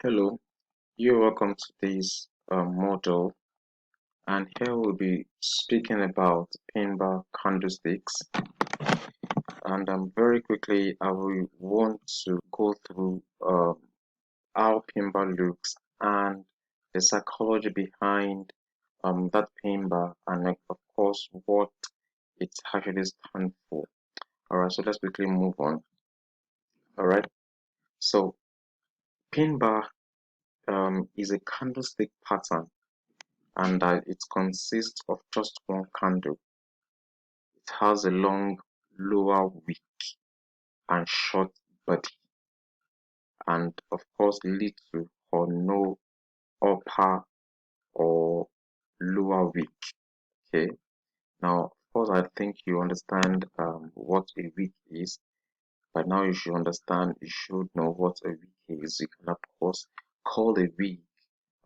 Hello, you're welcome to this model, and here we'll be speaking about Bar Candlesticks. And very quickly, I will want to go through how Bar looks and the psychology behind that Bar, and like, of course, what it actually stands for. All right, so let's quickly move on. All right, so Bar is a candlestick pattern, and it consists of just one candle. It has a long lower wick and short body, and of course little or no upper or lower wick. Okay, now of course I think you understand what a wick is. But now you should understand, you should know what a wick is. You can of course call a wick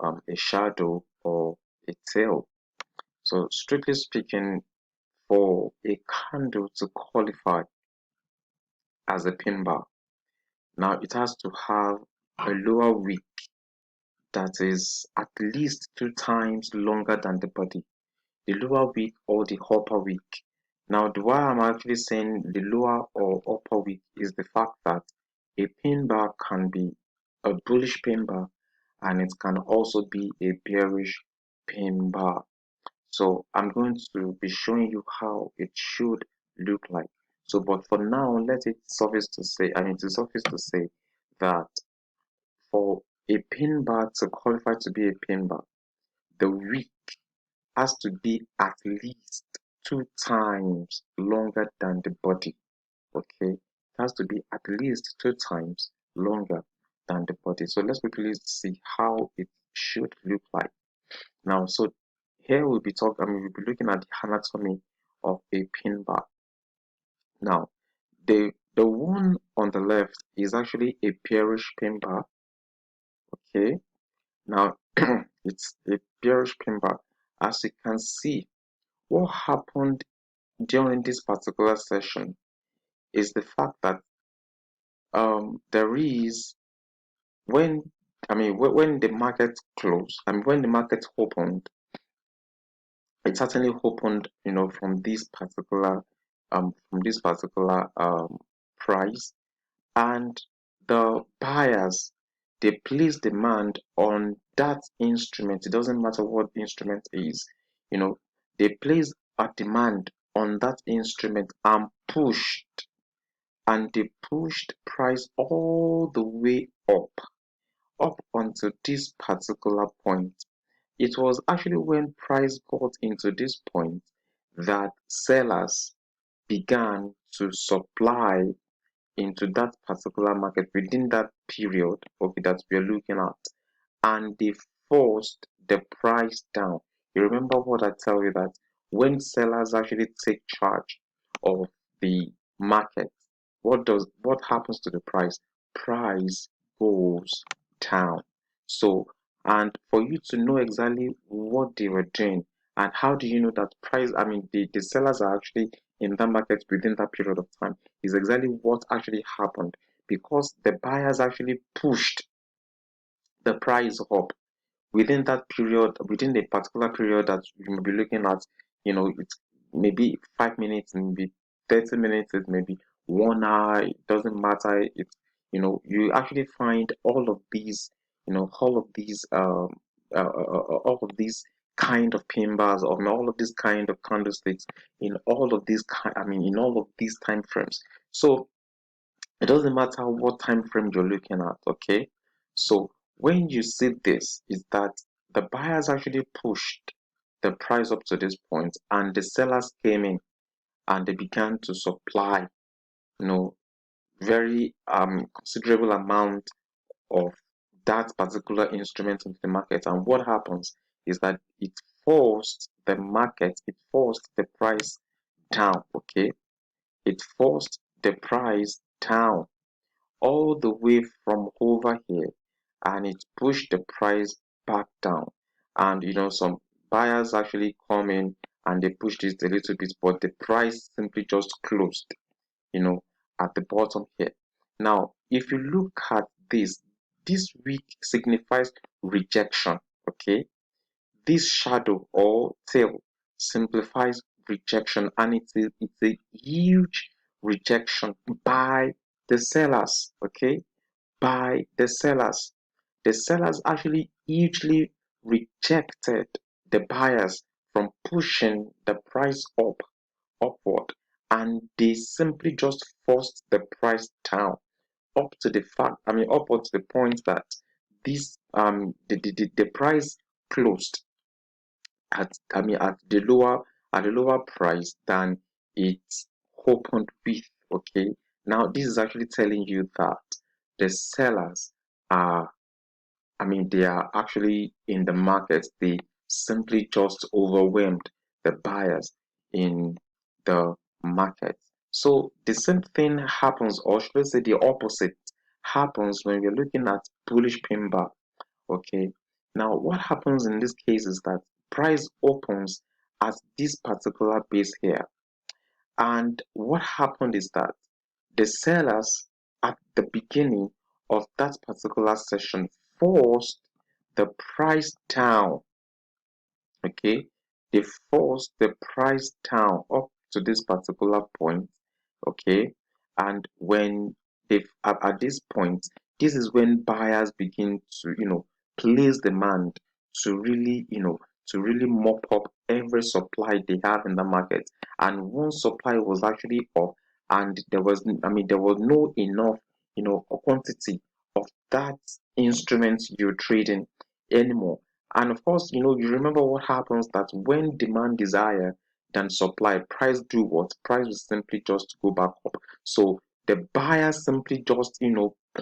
a shadow or a tail. So strictly speaking, for a candle to qualify as a pin bar, now it has to have a lower wick that is at least 2 times longer than the body, the lower wick or the upper wick. Now, the why I'm actually saying the lower or upper wick is the fact that a pin bar can be a bullish pin bar and it can also be a bearish pin bar. So I'm going to be showing you how it should look like. So, but for now, let it suffice to say, to suffice to say that for a pin bar to qualify to be a pin bar, the wick has to be at least 2 times longer than the body. Okay, it has to be at least 2 times longer than the body. So let's quickly see how it should look like. Now, so here we'll be talking, we'll be looking at the anatomy of a pin bar. Now, the one on the left is actually a bearish pin bar. Okay, now it's a bearish pin bar. As you can see, what happened during this particular session is the fact that there is when when the market closed, when the market opened, it certainly opened, from this particular price, and the buyers, they place demand on that instrument. It doesn't matter what the instrument is, you know, they place a demand on that instrument and they pushed price all the way up onto this particular point. It was actually when price got into this point that sellers began to supply into that particular market within that period, okay, that we're looking at, and they forced the price down. You remember what I tell you, that when sellers actually take charge of the market, what happens to the price? Price goes down. So, and for you to know exactly what they were doing, and how do you know that price, the sellers are actually in that market within that period of time, is exactly what actually happened, because the buyers actually pushed the price up within that period, within the particular period that you may be looking at. It's maybe 5 minutes, maybe 30 minutes, it maybe 1 hour, it doesn't matter. You actually find all of these kind of pin bars, or all of these kind of candlesticks in all of these in all of these time frames. So it doesn't matter what time frame you're looking at, okay? So when you see this, is that the buyers actually pushed the price up to this point, and the sellers came in and they began to supply, you know, very considerable amount of that particular instrument into the market. And what happens is that it forced the price down, okay? It forced the price down all the way from over here, and it pushed the price back down. And some buyers actually come in and they pushed it a little bit, but the price simply just closed, you know at the bottom here. Now if you look at this, This weak signifies rejection. Okay, this shadow or tail simplifies rejection, and it's a huge rejection by the sellers. Okay, by the sellers. The sellers actually hugely rejected the buyers from pushing the price upward, and they simply just forced the price down up to the fact, I mean, upward to the point that this the price closed at, I mean, at the lower price than it opened with. Okay, now this is actually telling you that the sellers are, I mean, they are actually in the market. They simply just overwhelmed the buyers in the market. So the same thing happens, or should I say the opposite happens when we're looking at bullish pin bar. Okay. Now, what happens in this case is that price opens at this particular base here. And what happened is that the sellers at the beginning of that particular session forced the price down. Okay, they forced the price down up to this particular point. Okay, and when they at this point, this is when buyers begin to, place demand to really, to really mop up every supply they have in the market. And once supply was actually up, and there was, I mean, there was no enough, quantity of that instrument you're trading anymore. And of course, you remember what happens, that when demand is higher than supply, price do what? Price will simply just go back up. So the buyers simply just,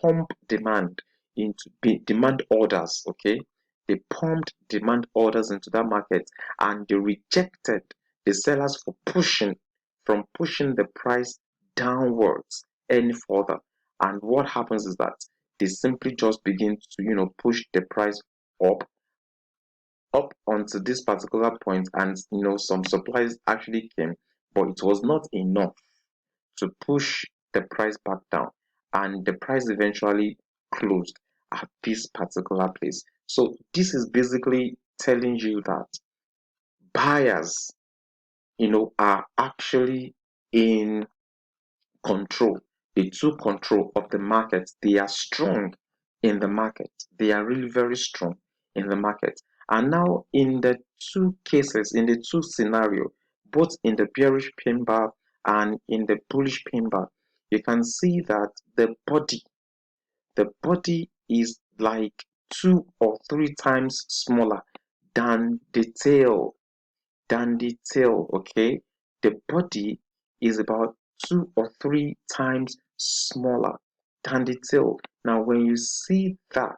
pump demand into demand orders. Okay, they pumped demand orders into that market, and they rejected the sellers for pushing the price downwards any further. And what happens is that they simply just begin to, push the price up onto this particular point, and some supplies actually came, but it was not enough to push the price back down, and the price eventually closed at this particular place. So this is basically telling you that buyers, are actually in control. They took control of the market. They are strong in the market. They are really very strong in the market. And now, in the two cases, in the two scenario, both in the bearish pin bar and in the bullish pin bar, you can see that the body is like 2 or 3 times smaller than the tail. Okay, the body is about 2 or 3 times smaller than the tail. Now, when you see that,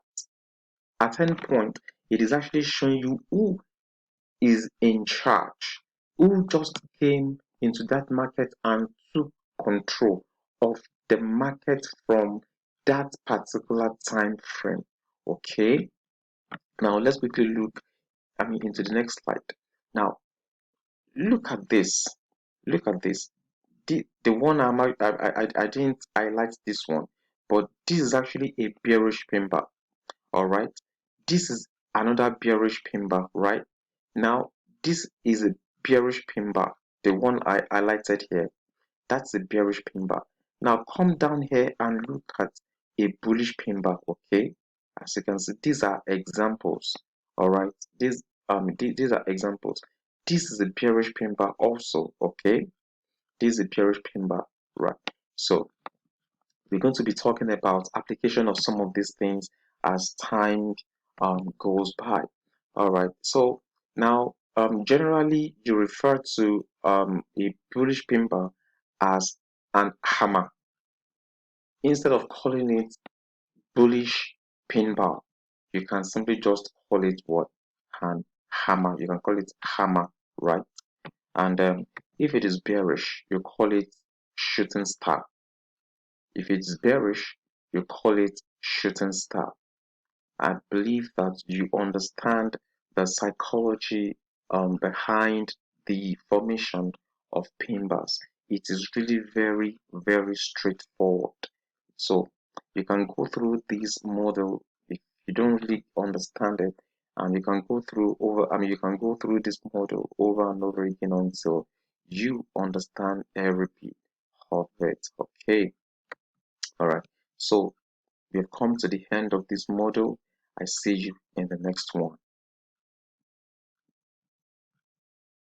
at any point, it is actually showing you who is in charge, who just came into that market and took control of the market from that particular time frame. Okay, now let's quickly look, I mean, into the next slide. Now, look at this. Look at this. The one I didn't highlight this one, but this is actually a bearish pin bar. All right, this is another bearish pin bar. Right now, this is a bearish pin bar. The one I highlighted here, that's a bearish pin bar. Now come down here and look at a bullish pin bar. Okay, as you can see, these are examples. All right, these are examples. This is a bearish pin bar also. Okay, this is a bearish pin bar, right? So we're going to be talking about application of some of these things as time goes by. All right. So now, generally, you refer to a bullish pin bar as an hammer instead of calling it bullish pin bar. You can simply just call it what? An hammer. You can call it hammer, right? And if it is bearish, you call it shooting star. If it's bearish, you call it shooting star. I believe that you understand the psychology behind the formation of pin bars. It is really very, very straightforward. So you can go through this model you don't really understand it, and you can go through over, I mean, you can go through this model over and over again until you understand every bit of it. Okay, all right. So we have come to the end of this model. I see you in the next one.